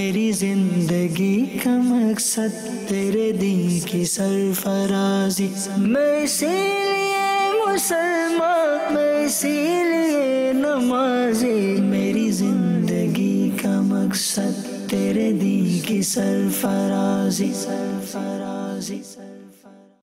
میری زندگی کا مقصد تیرے دین کی سرفرازی، میں اسی لیے مسلمان، میں اسی لیے نمازی، میری زندگی کا مقصد تیرے دین کی سرفرازی، سرفرازی۔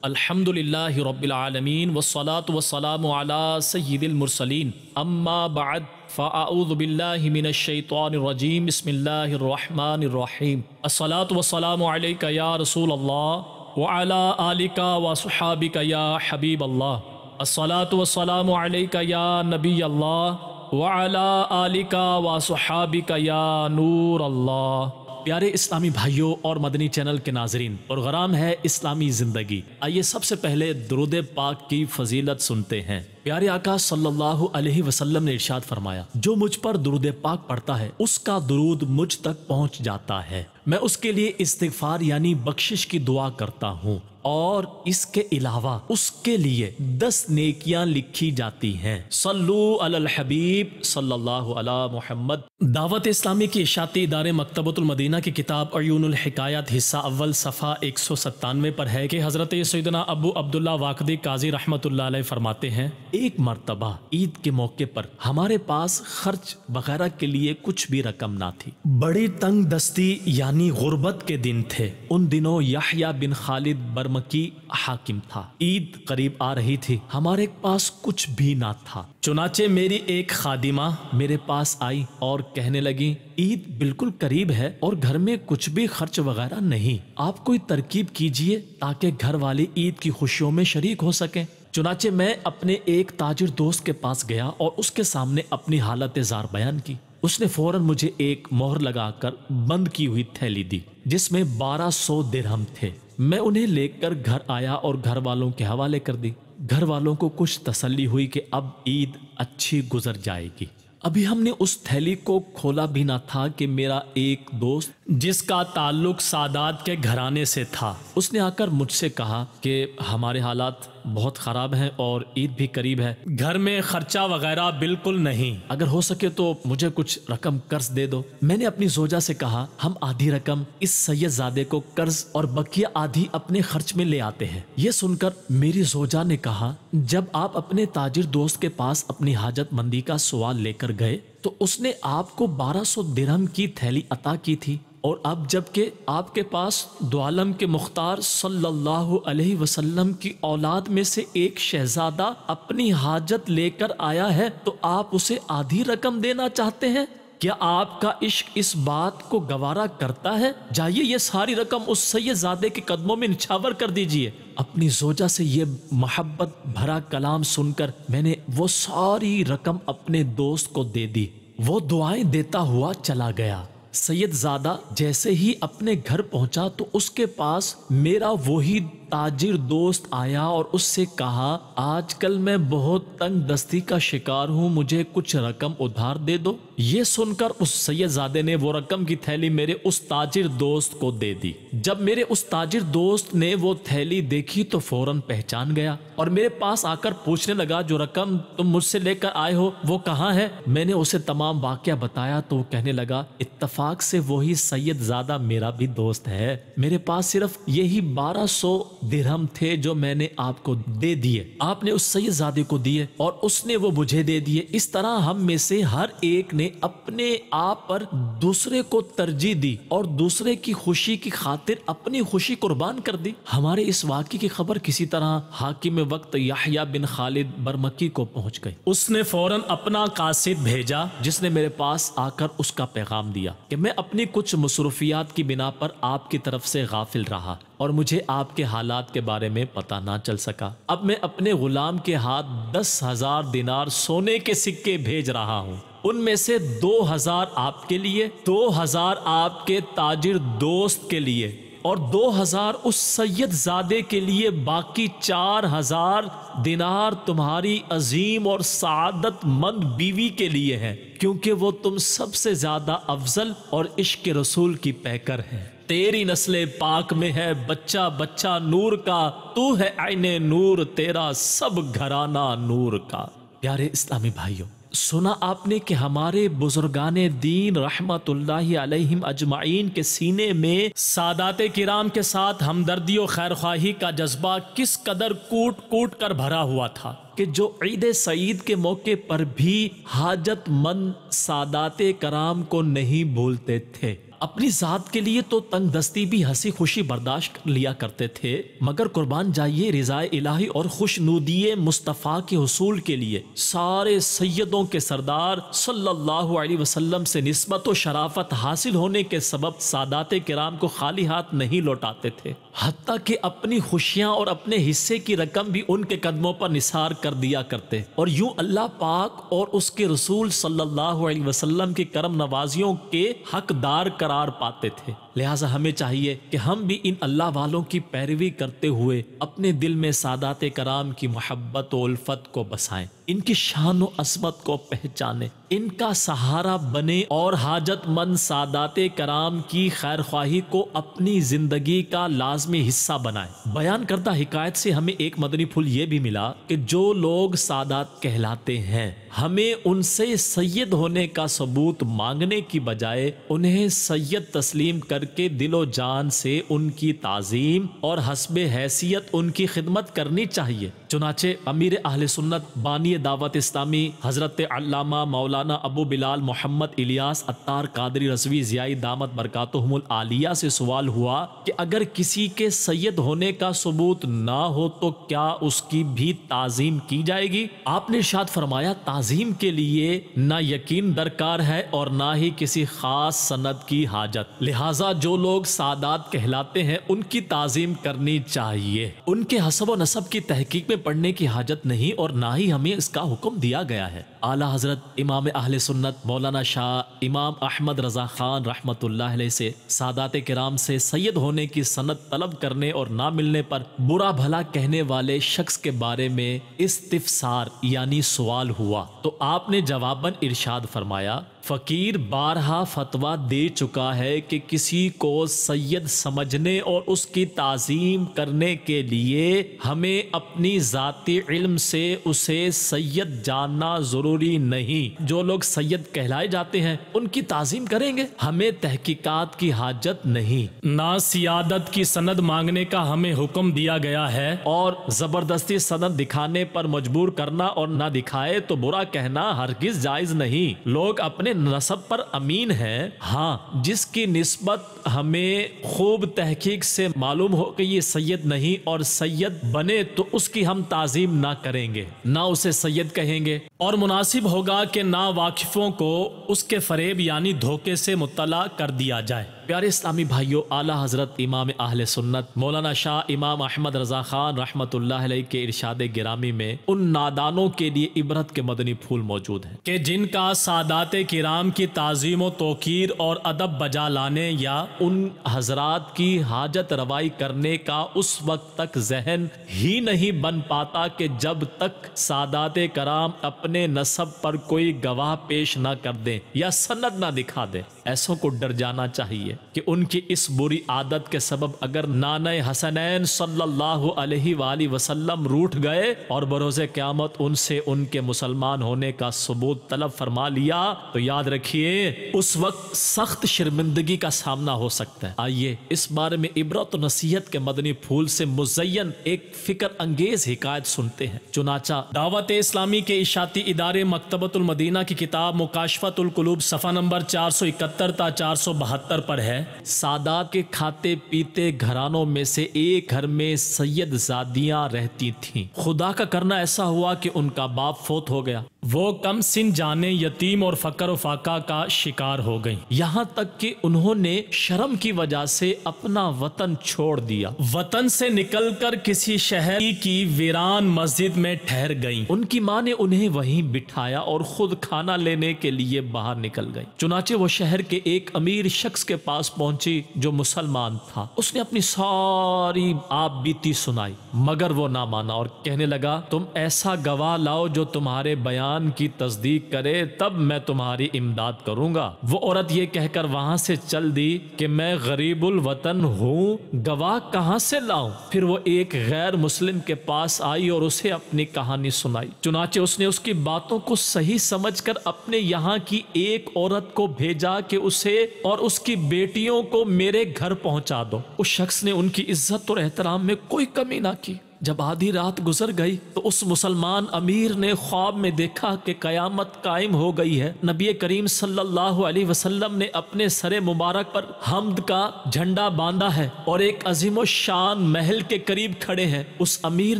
الحمدللہ رب العالمین والصلاة والسلام علی سید المرسلین، اما بعد فاعوذ باللہ من الشیطان الرجیم، بسم اللہ الرحمن الرحیم۔ الصلاة والسلام علیکہ یا رسول اللہ وعلی آلک وصحابک یا حبیب اللہ، الصلاة والسلام علیکہ یا نبی اللہ وعلی آلک وصحابک یا نور اللہ۔ پیارے اسلامی بھائیوں اور مدنی چینل کے ناظرین، پروگرام ہے اسلامی زندگی۔ آئیے سب سے پہلے درود پاک کی فضیلت سنتے ہیں۔ پیارے آقا صلی اللہ علیہ وسلم نے ارشاد فرمایا، جو مجھ پر درود پاک پڑھتا ہے اس کا درود مجھ تک پہنچ جاتا ہے، میں اس کے لیے استغفار یعنی بخشش کی دعا کرتا ہوں، اور اس کے علاوہ اس کے لیے 10 نیکیاں لکھی جاتی ہیں۔ صلو علی الحبیب صلی اللہ علی محمد۔ دعوت اسلامی کی اشاعتی ادارے مکتبۃ المدینہ کی کتاب عیون الحکایات حصہ اول صفحہ 197 پر ہے کہ حضرت سیدنا ابو عبداللہ واقدی قاضی رحمۃ اللہ علیہ فرماتے ہیں، ایک مرتبہ عید کے موقع پر ہمارے پاس خرچ وغیرہ کے لیے کچھ بھی رقم نہ تھی، بڑی تنگ دستی یعنی غربت کے دن تھے۔ ان دنوں یحییٰ بن خالد برمکی حاکم تھا، عید قریب آ رہی تھی، ہمارے پاس کچھ بھی نہ تھا۔ چنانچہ میری ایک خادمہ میرے پاس آئی اور کہنے لگی، عید بالکل قریب ہے اور گھر میں کچھ بھی خرچ وغیرہ نہیں، آپ کوئی ترکیب کیجئے تاکہ گھر والے عید کی خوشیوں میں شریک ہو سکیں۔ چنانچہ میں اپنے ایک تاجر دوست کے پاس گیا اور اس کے سامنے اپنی حالت زار بیان کی۔ اس نے فوراً مجھے ایک مہر لگا کر بند کی ہوئی تھیلی دی جس میں 1200 درہم تھے۔ میں انہیں لے کر گھر آیا اور گھر والوں کے حوالے کر دی۔ گھر والوں کو کچھ تسلی ہوئی کہ اب عید اچھی گزر جائے گی۔ ابھی ہم نے اس تھیلی کو کھولا بھی نہ تھا کہ میرا ایک دوست جس کا تعلق سادات کے گھرانے سے تھا، اس نے آ کر مجھ سے کہا کہ ہمارے حالات بہت خراب ہیں اور عید بھی قریب ہے، گھر میں خرچہ وغیرہ بالکل نہیں، اگر ہو سکے تو مجھے کچھ رقم قرض دے دو۔ میں نے اپنی زوجہ سے کہا، ہم آدھی رقم اس سید زادے کو قرض اور بقیہ آدھی اپنے خرچ میں لے آتے ہیں۔ یہ سن کر میری زوجہ نے کہا، جب آپ اپنے تاجر دوست کے پاس اپنی حاجت مندی کا سوال لے کر گئے تو اس نے آپ کو 1200 درہم کی تھیلی عطا کی تھی، اور اب جب کہ آپ کے پاس دو عالم کے مختار صلی اللہ علیہ وسلم کی اولاد میں سے ایک شہزادہ اپنی حاجت لے کر آیا ہے تو آپ اسے آدھی رقم دینا چاہتے ہیں؟ کیا آپ کا عشق اس بات کو گوارا کرتا ہے؟ جائیے یہ ساری رقم اس سید زادے کے قدموں میں نچھاور کر دیجئے۔ اپنی زوجہ سے یہ محبت بھرا کلام سن کر میں نے وہ ساری رقم اپنے دوست کو دے دی۔ وہ دعائیں دیتا ہوا چلا گیا۔ سید زادہ جیسے ہی اپنے گھر پہنچا تو اس کے پاس میرا وہی تاجر دوست آیا اور اس سے کہا، آج کل میں بہت تنگ دستی کا شکار ہوں، مجھے کچھ رقم ادھار دے دو۔ یہ سن کر اس سید زادے نے وہ رقم کی تھیلی میرے اس تاجر دوست کو دے دی۔ جب میرے اس تاجر دوست نے وہ تھیلی دیکھی تو فوراً پہچان گیا اور میرے پاس آ کر پوچھنے لگا، جو رقم تم مجھ سے لے کر آئے ہو وہ کہاں ہے؟ میں نے اسے تمام واقعہ بتایا تو وہ کہنے لگا، اتفاق سے وہی سید زادہ میرا بھی دوست ہے، میرے پاس صرف یہی 1200 درہم تھے جو میں نے آپ کو دے دیے، آپ نے اس سید زادے کو دیے اور اس نے وہ مجھے دے دیے۔ اس طرح ہم میں سے ہر ایک نے اپنے آپ پر دوسرے کو ترجیح دی اور دوسرے کی خوشی کی خاطر اپنی خوشی قربان کر دی۔ ہمارے اس واقعے کی خبر کسی طرح حاکم وقت یحییٰ بن خالد برمکی کو پہنچ گئی۔ اس نے فوراً اپنا قاصد بھیجا جس نے میرے پاس آ کر اس کا پیغام دیا کہ میں اپنی کچھ مصروفیات کی بنا پر آپ کی طرف سے غافل رہا اور مجھے آپ کے حالات کے بارے میں پتہ نہ چل سکا۔ اب میں اپنے غلام کے ہاتھ 10,000 دینار سونے کے سکے بھیج رہا ہوں، ان میں سے 2,000 آپ کے لیے، 2,000 آپ کے تاجر دوست کے لیے اور 2,000 اس سید زادے کے لیے، باقی 4,000 دینار تمہاری عظیم اور سعادت مند بیوی کے لیے ہیں، کیونکہ وہ تم سب سے زیادہ افضل اور عشق رسول کی پیکر ہے۔ تیری نسل پاک میں ہے بچہ بچہ نور کا، تو ہے عین نور، تیرا سب گھرانہ نور کا۔ پیارے اسلامی بھائیوں، سنا آپ نے کہ ہمارے بزرگان دین رحمت اللہ علیہم اجمعین کے سینے میں سادات کرام کے ساتھ ہمدردی و خیرخواہی کا جذبہ کس قدر کوٹ کوٹ کر بھرا ہوا تھا کہ جو عید سعید کے موقع پر بھی حاجت مند سادات کرام کو نہیں بھولتے تھے۔ اپنی ذات کے لیے تو تنگ دستی بھی ہنسی خوشی برداشت کر لیا کرتے تھے، مگر قربان جائیے رضا الہی اور خوشنودی مصطفیٰ کے حصول کے لیے سارے سیدوں کے سردار صلی اللہ علیہ وسلم سے نسبت و شرافت حاصل ہونے کے سبب سادات کرام کو خالی ہاتھ نہیں لوٹاتے تھے، حتیٰ کہ اپنی خوشیاں اور اپنے حصے کی رقم بھی ان کے قدموں پر نثار کر دیا کرتے، اور یوں اللہ پاک اور اس کے رسول صلی اللہ علیہ وسلم کی کرم نوازیوں کے حقدار قرار پاتے تھے۔ لہٰذا ہمیں چاہیے کہ ہم بھی ان اللہ والوں کی پیروی کرتے ہوئے اپنے دل میں سادات کرام کی محبت و الفت کو بسائیں، ان کی شان و عظمت کو پہچانیں، ان کا سہارا بنے اور حاجت مند سادات کرام کی خیرخواہی کو اپنی زندگی کا لازمی حصہ بنائیں۔ بیان کردہ حکایت سے ہمیں ایک مدنی پھول یہ بھی ملا کہ جو لوگ سادات کہلاتے ہیں ہمیں ان سے سید ہونے کا ثبوت مانگنے کی بجائے انہیں سید تسلیم کر کے دل و جان سے ان کی تعظیم اور حسب حیثیت ان کی خدمت کرنی چاہیے۔ چنانچہ امیر اہل سنت بانی دعوت اسلامی حضرت علامہ مولانا ابو بلال محمد الیاس عطار قادری رضوی ضیائی دامت برکاتہم العالیہ سے سوال ہوا کہ اگر کسی کے سید ہونے کا ثبوت نہ ہو تو کیا اس کی بھی تعظیم کی جائے گی؟ آپ نے ارشاد فرمایا تعظیم کے لیے نہ یقین درکار ہے اور نہ ہی کسی خاص سند کی حاجت، لہٰذا جو لوگ سادات کہلاتے ہیں ان کی تعظیم کرنی چاہیے، ان کے حسب و نسب کی تحقیق میں پڑھنے کی حاجت نہیں اور نہ ہی ہمیں اس کا حکم دیا گیا ہے۔ اعلیٰ حضرت امام اہل سنت مولانا شاہ امام احمد رضا خان رحمت اللہ علیہ سے سادات کرام سے سید ہونے کی سند طلب کرنے اور نہ ملنے پر برا بھلا کہنے والے شخص کے بارے میں استفسار یعنی سوال ہوا تو آپ نے جواباً ارشاد فرمایا فقیر بارہا فتویٰ دے چکا ہے کہ کسی کو سید سمجھنے اور اس کی تعظیم کرنے کے لیے ہمیں اپنی ذاتی علم سے اسے سید جاننا ضروری نہیں۔ جو لوگ سید کہلائے جاتے ہیں ان کی تعظیم کریں گے، ہمیں تحقیقات کی حاجت نہیں، نہ سیادت کی سند مانگنے کا ہمیں حکم دیا گیا ہے، اور زبردستی سند دکھانے پر مجبور کرنا اور نہ دکھائے تو برا کہنا ہرگز جائز نہیں۔ لوگ اپنے نسب پر امین ہے، ہاں جس کی نسبت ہمیں خوب تحقیق سے معلوم ہو کہ یہ سید نہیں اور سید بنے تو اس کی ہم تعظیم نہ کریں گے، نہ اسے سید کہیں گے، اور مناسب ہوگا کہ نا واقفوں کو اس کے فریب یعنی دھوکے سے مطلع کر دیا جائے۔ پیارے اسلامی بھائیوں، اعلیٰ حضرت امام اہل سنت مولانا شاہ امام احمد رضا خان رحمت اللہ علیہ کے ارشاد گرامی میں ان نادانوں کے لیے عبرت کے مدنی پھول موجود ہیں کہ جن کا سادات کرام کی تعظیم و توقیر اور ادب بجا لانے یا ان حضرات کی حاجت روائی کرنے کا اس وقت تک ذہن ہی نہیں بن پاتا کہ جب تک سادات کرام اپنے نسب پر کوئی گواہ پیش نہ کر دیں یا سند نہ دکھا دیں۔ ایسوں کو ڈر جانا چاہیے کہ ان کی اس بری عادت کے سبب اگر نانہ حسنین صلی اللہ علیہ وآلہ وسلم روٹھ گئے اور بروز قیامت ان سے ان کے مسلمان ہونے کا ثبوت طلب فرما لیا تو یاد رکھیے اس وقت سخت شرمندگی کا سامنا ہو سکتا ہے۔ آئیے اس بارے میں عبرت و نصیحت کے مدنی پھول سے مزین ایک فکر انگیز حکایت سنتے ہیں۔ چنانچہ دعوت اسلامی کے اشاعتی ادارے مکتبۃ المدینہ کی کتاب مکاشفۃ القلوب صفحہ نمبر 471 تا 472 پر ہے، سادات کے کھاتے پیتے گھرانوں میں سے ایک گھر میں سید زادیاں رہتی تھیں۔ خدا کا کرنا ایسا ہوا کہ ان کا باپ فوت ہو گیا، وہ کم سن جانے یتیم اور فقر و فاقہ کا شکار ہو گئیں، یہاں تک کہ انہوں نے شرم کی وجہ سے اپنا وطن چھوڑ دیا، وطن سے نکل کر کسی شہر کی ویران مسجد میں ٹھہر گئیں۔ ان کی ماں نے انہیں وہیں بٹھایا اور خود کھانا لینے کے لیے باہر نکل گئی۔ چنانچہ وہ شہر کے ایک امیر شخص کے پاس پہنچی جو مسلمان تھا۔ اس نے اپنی ساری آپ بیتی سنائی مگر وہ نہ مانا اور کہنے لگا تم ایسا گواہ لاؤ جو تمہارے بیان بیان کی تصدیق کرے تب میں تمہاری امداد کروں گا۔ وہ عورت یہ کہہ کر وہاں سے چل دی کہ میں غریب الوطن ہوں، گواہ کہاں سے لاؤں؟ پھر وہ ایک غیر مسلم کے پاس آئی اور اسے اپنی کہانی سنائی۔ چنانچہ اس نے اس کی باتوں کو صحیح سمجھ کر اپنے یہاں کی ایک عورت کو بھیجا کہ اسے اور اس کی بیٹیوں کو میرے گھر پہنچا دو۔ اس شخص نے ان کی عزت اور احترام میں کوئی کمی نہ کی۔ جب آدھی رات گزر گئی تو اس مسلمان امیر نے خواب میں دیکھا کہ قیامت قائم ہو گئی ہے۔ نبی کریم صلی اللہ علیہ وسلم نے اپنے سر مبارک پر حمد کا جھنڈا باندھا ہے اور ایک عظیم الشان محل کے قریب کھڑے ہیں۔ اس امیر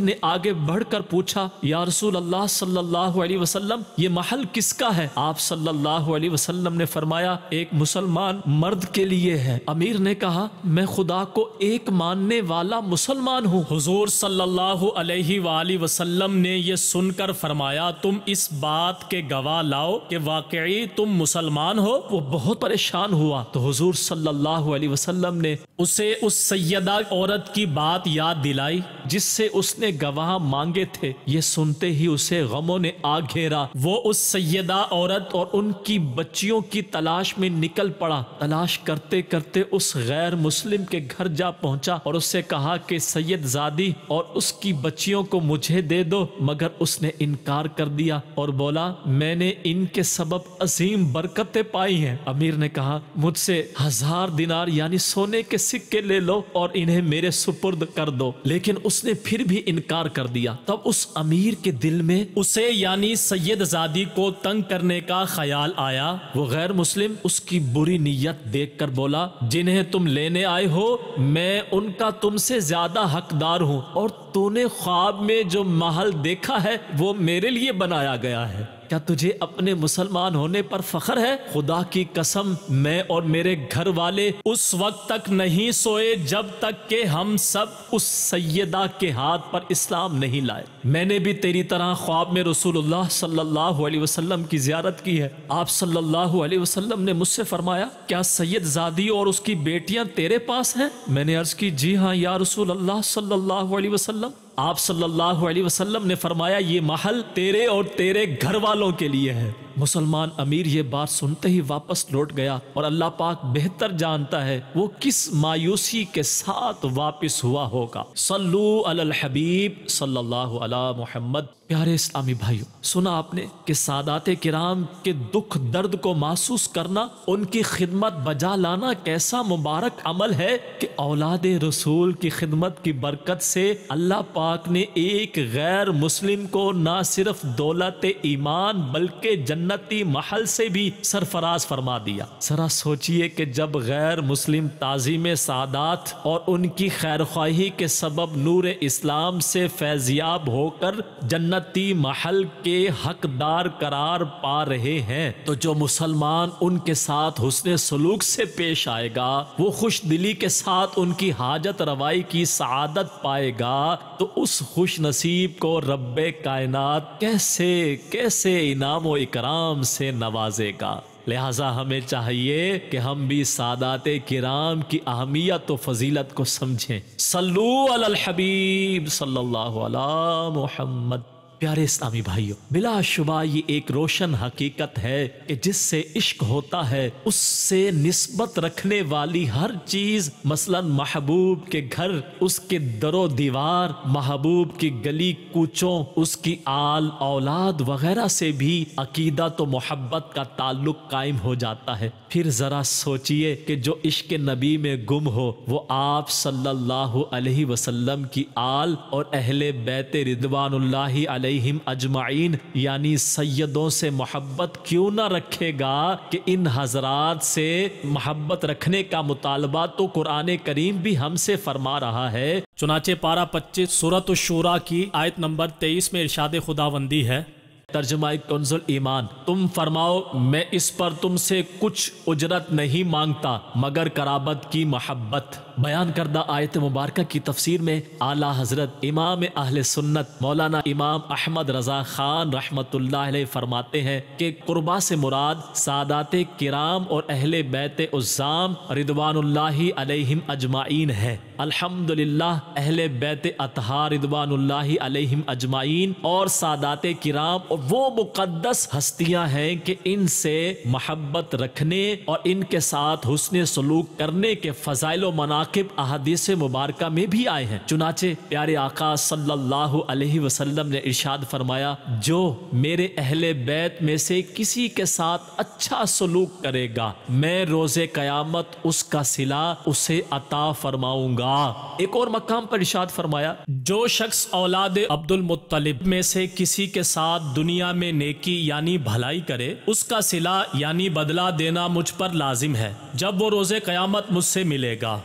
نے آگے بڑھ کر پوچھا، یا رسول اللہ صلی اللہ علیہ وسلم، یہ محل کس کا ہے؟ آپ صلی اللہ علیہ وسلم نے فرمایا، ایک مسلمان مرد کے لیے ہے۔ امیر نے کہا، میں خدا کو ایک ماننے والا مسلمان ہوں۔ حضور صلی اللہ علیہ وآلہ وسلم نے یہ سن کر فرمایا، تم اس بات کے گواہ لاؤ کہ واقعی تم مسلمان ہو۔ وہ بہت پریشان ہوا تو حضور صلی اللہ علیہ وسلم نے اسے اس سیدہ عورت کی بات یاد دلائی جس سے اس نے گواہ مانگے تھے۔ یہ سنتے ہی اسے غموں نے آ گھیرا۔ وہ اس سیدہ عورت اور ان کی بچیوں کی تلاش میں نکل پڑا۔ تلاش کرتے کرتے اس غیر مسلم کے گھر جا پہنچا اور اس سے کہا کہ سید زادی اور اس کی بچیوں کو مجھے دے دو، مگر اس نے انکار کر دیا اور بولا، میں نے ان کے سبب عظیم برکتیں پائی ہیں۔ امیر نے کہا، مجھ سے 1000 دینار یعنی سونے کے سکے لے لو اور انہیں میرے سپرد کر دو، لیکن اس نے پھر بھی انکار کر دیا۔ تب اس امیر کے دل میں اسے یعنی سید زادی کو تنگ کرنے کا خیال آیا۔ وہ غیر مسلم اس کی بری نیت دیکھ کر بولا، جنہیں تم لینے آئے ہو میں ان کا تم سے زیادہ حقدار ہوں، اور تو نے خواب میں جو محل دیکھا ہے وہ میرے لیے بنایا گیا ہے۔ کیا تجھے اپنے مسلمان ہونے پر فخر ہے؟ خدا کی قسم میں اور میرے گھر والے اس وقت تک نہیں سوئے جب تک کہ ہم سب اس سیدہ کے ہاتھ پر اسلام نہیں لائے۔ میں نے بھی تیری طرح خواب میں رسول اللہ صلی اللہ علیہ وسلم کی زیارت کی ہے۔ آپ صلی اللہ علیہ وسلم نے مجھ سے فرمایا، کیا سید زادی اور اس کی بیٹیاں تیرے پاس ہیں؟ میں نے عرض کی، جی ہاں یا رسول اللہ صلی اللہ علیہ وسلم۔ آپ صلی اللہ علیہ وسلم نے فرمایا، یہ محل تیرے اور تیرے گھر والوں کے لیے ہے۔ مسلمان امیر یہ بات سنتے ہی واپس لوٹ گیا اور اللہ پاک بہتر جانتا ہے وہ کس مایوسی کے ساتھ واپس ہوا ہوگا۔ صلو علی الحبیب صلی اللہ علی محمد۔ پیارے اسلامی بھائیو، سنا آپ نے کہ سادات کرام کے دکھ درد کو محسوس کرنا، ان کی خدمت بجا لانا کیسا مبارک عمل ہے کہ اولاد رسول کی خدمت کی برکت سے اللہ پاک نے ایک غیر مسلم کو نہ صرف دولت ایمان بلکہ جنتی محل سے بھی سرفراز فرما دیا۔ ذرا سوچئے کہ جب غیر مسلم تعظیم سادات اور ان کی خیرخواہی کے سبب نور اسلام سے فیضیاب ہو کر جنتی محل کے حقدار قرار پا رہے ہیں، تو جو مسلمان ان کے ساتھ حسن سلوک سے پیش آئے گا، وہ خوش دلی کے ساتھ ان کی حاجت روائی کی سعادت پائے گا، تو اس خوش نصیب کو رب کائنات کیسے انعام و اکرام سے نوازے گا۔ لہٰذا ہمیں چاہیے کہ ہم بھی سادات کرام کی اہمیت و فضیلت کو سمجھیں۔ صلو علی الحبیب صلی اللہ علی محمد۔ پیارے اسلامی بھائیو، بلا شبہ یہ ایک روشن حقیقت ہے کہ جس سے عشق ہوتا ہے اس سے نسبت رکھنے والی ہر چیز، مثلا محبوب کے گھر، اس کے در و دیوار، محبوب کی گلی کوچوں، اس کی آل اولاد وغیرہ سے بھی عقیدت و محبت کا تعلق قائم ہو جاتا ہے۔ پھر ذرا سوچئے کہ جو عشق نبی میں گم ہو وہ آپ صلی اللہ علیہ وسلم کی آل اور اہل بیت رضوان اللہ علیہم اجمعین یعنی سیدوں سے محبت کیوں نہ رکھے گا کہ ان حضرات سے محبت رکھنے کا مطالبہ تو قرآن کریم بھی ہم سے فرما رہا ہے۔ چنانچہ پارہ 25 سورۃ الشورى کی آیت نمبر 23 میں ارشاد خداوندی ہے، ترجمہ کنز ایمان، تم فرماؤ میں اس پر تم سے کچھ اجرت نہیں مانگتا مگر قرابت کی محبت۔ بیان کردہ آیت مبارکہ کی تفسیر میں اعلیٰ حضرت امام اہل سنت مولانا امام احمد رضا خان رحمت اللہ علیہ فرماتے ہیں کہ قربا سے مراد سادات کرام اور اہل بیت عظام رضوان اللہ علیہم اجمعین ہے۔ الحمدللہ اہل بیت اطہار رضوان اللہ علیہم اجمعین اور سادات کرام اور وہ مقدس ہستیاں ہیں کہ ان سے محبت رکھنے اور ان کے ساتھ حسن سلوک کرنے کے فضائل و مناقب احادیث مبارکہ میں بھی آئے ہیں۔ چنانچہ پیارے آقا صلی اللہ علیہ وسلم نے ارشاد فرمایا، جو میرے اہل بیت میں سے کسی کے ساتھ اچھا سلوک کرے گا میں روز قیامت اس کا صلہ اسے عطا فرماؤں گا۔ ایک اور مقام پر ارشاد فرمایا، جو شخص اولاد عبد المطلب میں سے کسی کے ساتھ دنیا میں نیکی یعنی بھلائی کرے، اس کا صلہ یعنی بدلہ دینا مجھ پر لازم ہے جب وہ روز قیامت مجھ سے ملے گا۔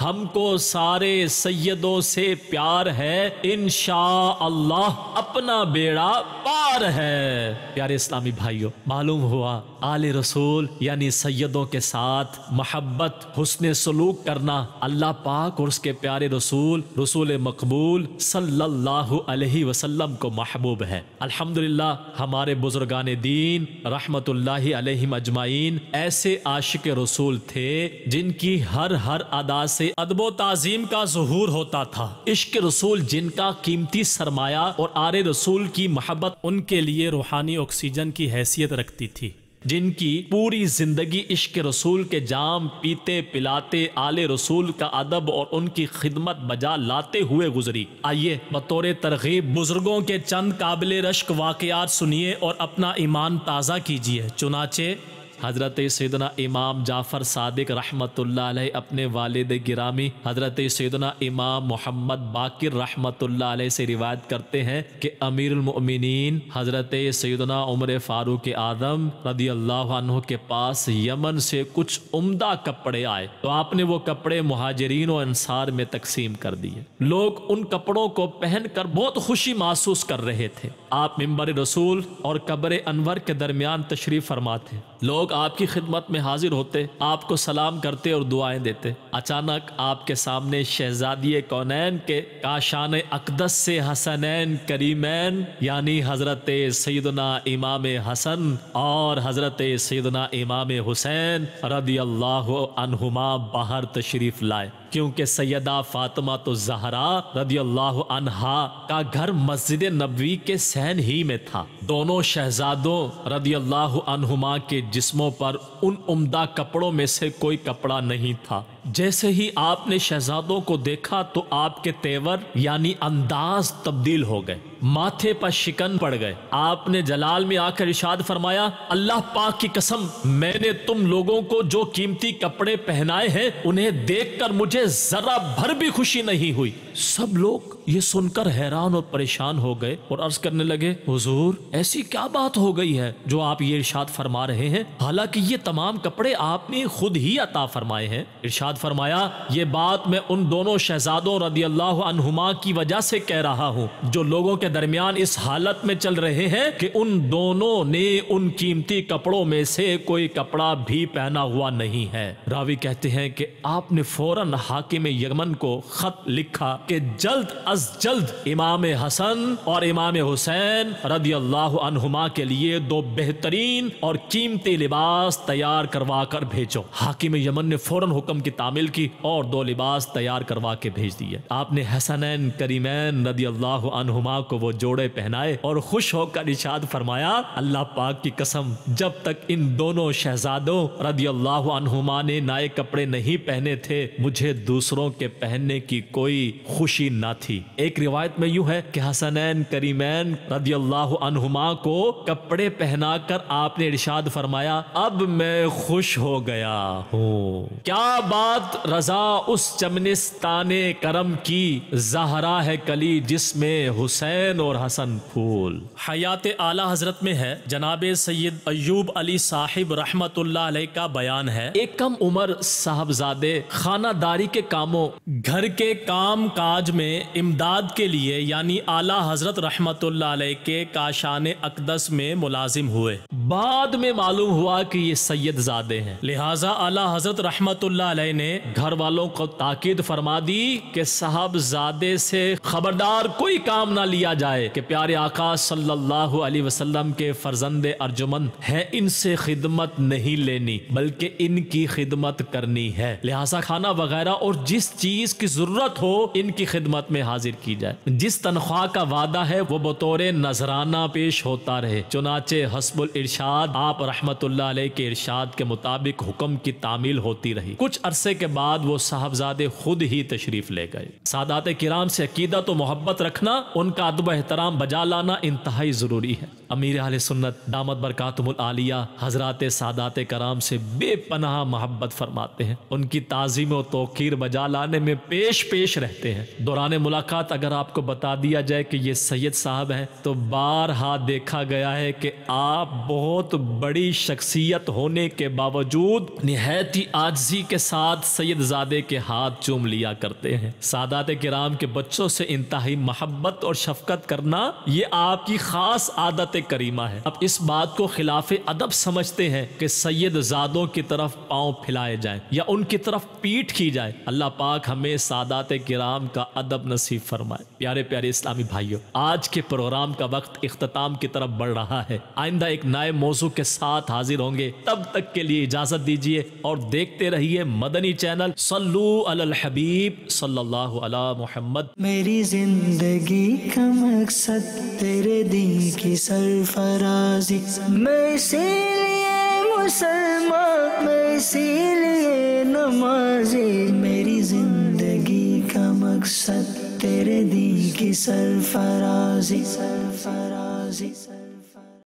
ہم کو سارے سیدوں سے پیار ہے، انشاءاللہ اپنا بیڑا پار ہے۔ پیارے اسلامی بھائیوں، معلوم ہوا آل رسول یعنی سیدوں کے ساتھ محبت، حسن سلوک کرنا اللہ پاک اور اس کے پیارے رسول رسول مقبول صلی اللہ علیہ وسلم کو محبوب ہے۔ الحمدللہ ہمارے بزرگان دین رحمت اللہ علیہم اجمعین ایسے عاشق رسول تھے جن کی ہر ادا سے ادب و تعظیم کا ظہور ہوتا تھا۔ عشق رسول جن کا قیمتی سرمایہ اور آل رسول کی محبت ان کے لیے روحانی آکسیجن کی حیثیت رکھتی تھی، جن کی پوری زندگی عشق رسول کے جام پیتے پلاتے آل رسول کا ادب اور ان کی خدمت بجا لاتے ہوئے گزری۔ آئیے بطور ترغیب بزرگوں کے چند قابل رشک واقعات سنیے اور اپنا ایمان تازہ کیجیے۔ چنانچہ حضرت سیدنا امام جعفر صادق رحمت اللہ علیہ اپنے والد گرامی حضرت سیدنا امام محمد باقر رحمت اللہ علیہ سے روایت کرتے ہیں کہ امیر المؤمنین حضرت سیدنا عمر فاروق اعظم رضی اللہ عنہ کے پاس یمن سے کچھ عمدہ کپڑے آئے تو آپ نے وہ کپڑے مہاجرین و انصار میں تقسیم کر دیے۔ لوگ ان کپڑوں کو پہن کر بہت خوشی محسوس کر رہے تھے۔ آپ منبر رسول اور قبر انور کے درمیان تشریف فرما تھے۔ لوگ آپ کی خدمت میں حاضر ہوتے، آپ کو سلام کرتے اور دعائیں دیتے۔ اچانک آپ کے سامنے شہزادی کونین کے کاشان اقدس سے حسنین کریمین یعنی حضرت سیدنا امام حسن اور حضرت سیدنا امام حسین رضی اللہ عنہما باہر تشریف لائے، کیونکہ سیدہ فاطمہ الزہرا رضی اللہ عنہا کا گھر مسجد نبوی کے صحن ہی میں تھا۔ دونوں شہزادوں رضی اللہ عنہما کے جسموں پر ان عمدہ کپڑوں میں سے کوئی کپڑا نہیں تھا۔ جیسے ہی آپ نے شہزادوں کو دیکھا تو آپ کے تیور یعنی انداز تبدیل ہو گئے، ماتھے پر شکن پڑ گئے۔ آپ نے جلال میں آ کر ارشاد فرمایا، اللہ پاک کی قسم میں نے تم لوگوں کو جو قیمتی کپڑے پہنائے ہیں انہیں دیکھ کر مجھے ذرا بھر بھی خوشی نہیں ہوئی۔ سب لوگ یہ سن کر حیران اور پریشان ہو گئے اور عرض کرنے لگے، حضور ایسی کیا بات ہو گئی ہے جو آپ یہ ارشاد فرما رہے ہیں، حالانکہ یہ تمام کپڑے آپ نے خود ہی عطا فرمائے ہیں۔ ارشاد فرمایا، یہ بات میں ان دونوں شہزادوں رضی اللہ عنہما کی وجہ سے کہہ رہا ہوں جو لوگوں کے درمیان اس حالت میں چل رہے ہیں کہ ان دونوں نے ان قیمتی کپڑوں میں سے کوئی کپڑا بھی پہنا ہوا نہیں ہے۔ راوی کہتے ہیں کہ آپ نے فوراً حاکم یمن کو خط لکھا کہ جلد از جلد امام حسن اور امام حسین رضی اللہ عنہما کے لیے دو بہترین اور قیمتی لباس تیار کروا کر بھیجو۔ حاکم یمن نے فوراً حکم کی تعمیل کی اور دو لباس تیار کروا کے بھیج دیے۔ آپ نے حسنین کریمین رضی اللہ عنہما کو وہ جوڑے پہنائے اور خوش ہو کر ارشاد فرمایا، اللہ پاک کی قسم جب تک ان دونوں شہزادوں رضی اللہ عنہما نے نئے کپڑے نہیں پہنے تھے مجھے دوسروں کے پہننے کی کوئی خوشی نہ تھی۔ ایک روایت میں یوں ہے کہ حسنین کریمین رضی اللہ عنہما کو کپڑے پہنا کر آپ نے ارشاد فرمایا، اب میں خوش ہو گیا ہوں۔ کیا بات رضا اس چمنستان کرم کی، زہرا ہے کلی جس میں حسین اور حسن پھول۔ حیات اعلی حضرت میں ہے، جناب سید ایوب علی صاحب رحمت اللہ علیہ کا بیان ہے، ایک کم عمر صاحبزادے خانہ داری کے کاموں، گھر کے کام کاج میں امداد کے لیے یعنی اعلی حضرت رحمت اللہ علیہ کے کاشان اقدس میں ملازم ہوئے۔ بعد میں معلوم ہوا کہ یہ سید زادے ہیں، لہٰذا اعلی حضرت رحمت اللہ علیہ نے نے گھر والوں کو تاکید فرما دی کہ صاحبزادے سے خبردار کوئی کام نہ لیا جائے کہ پیارے آقا صلی اللہ علیہ وسلم کے فرزند ارجمند ہیں، ان سے خدمت نہیں لینی بلکہ ان کی خدمت کرنی ہے، لہٰذا کھانا وغیرہ اور جس چیز کی ضرورت ہو ان کی خدمت میں حاضر کی جائے، جس تنخواہ کا وعدہ ہے وہ بطور نذرانہ پیش ہوتا رہے۔ چنانچہ حسب الارشاد آپ رحمت اللہ علیہ کے ارشاد کے مطابق حکم کی تعمیل ہوتی رہی۔ کچھ عرصے کے بعد وہ صاحبزادے خود ہی تشریف لے گئے۔ سادات کرام سے عقیدت و محبت رکھنا، ان کا ادب و احترام بجا لانا انتہائی ضروری ہے۔ امیر اہل سنت دامت برکاتہم العالیہ حضرات سادات کرام سے بے پناہ محبت فرماتے ہیں، ان کی تعظیم و توقیر بجا لانے میں پیش رہتے ہیں۔ دوران ملاقات اگر آپ کو بتا دیا جائے کہ یہ سید صاحب ہیں تو بارہا دیکھا گیا ہے کہ آپ بہت بڑی شخصیت ہونے کے باوجود نہایت ہی عاجزی کے ساتھ سید زادے کے ہاتھ چوم لیا کرتے ہیں۔ سادات کرام کے بچوں سے انتہائی محبت اور شفقت کرنا یہ آپ کی خاص عادت کریمہ ہے۔ اب اس بات کو خلاف ادب سمجھتے ہیں کہ سید زادوں کی طرف پاؤں پھیلائے جائیں یا ان کی طرف پیٹھ کی جائے۔ اللہ پاک ہمیں سادات کرام کا ادب نصیب فرمائے۔ پیارے پیارے اسلامی بھائیوں، آج کے پروگرام کا وقت اختتام کی طرف بڑھ رہا ہے۔ آئندہ ایک نئے موضوع کے ساتھ حاضر ہوں گے، تب تک کے لیے اجازت دیجیے اور دیکھتے رہیے مدنی چینل۔ صلو علی الحبیب صلی اللہ علی محمد۔ میری زندگی کا مقصد تیرے دین کی سرفرازی، میں اسی لیے مسلمان، میں اسی لیے نمازی، میری زندگی کا مقصد تیرے دین کی سرفرازی۔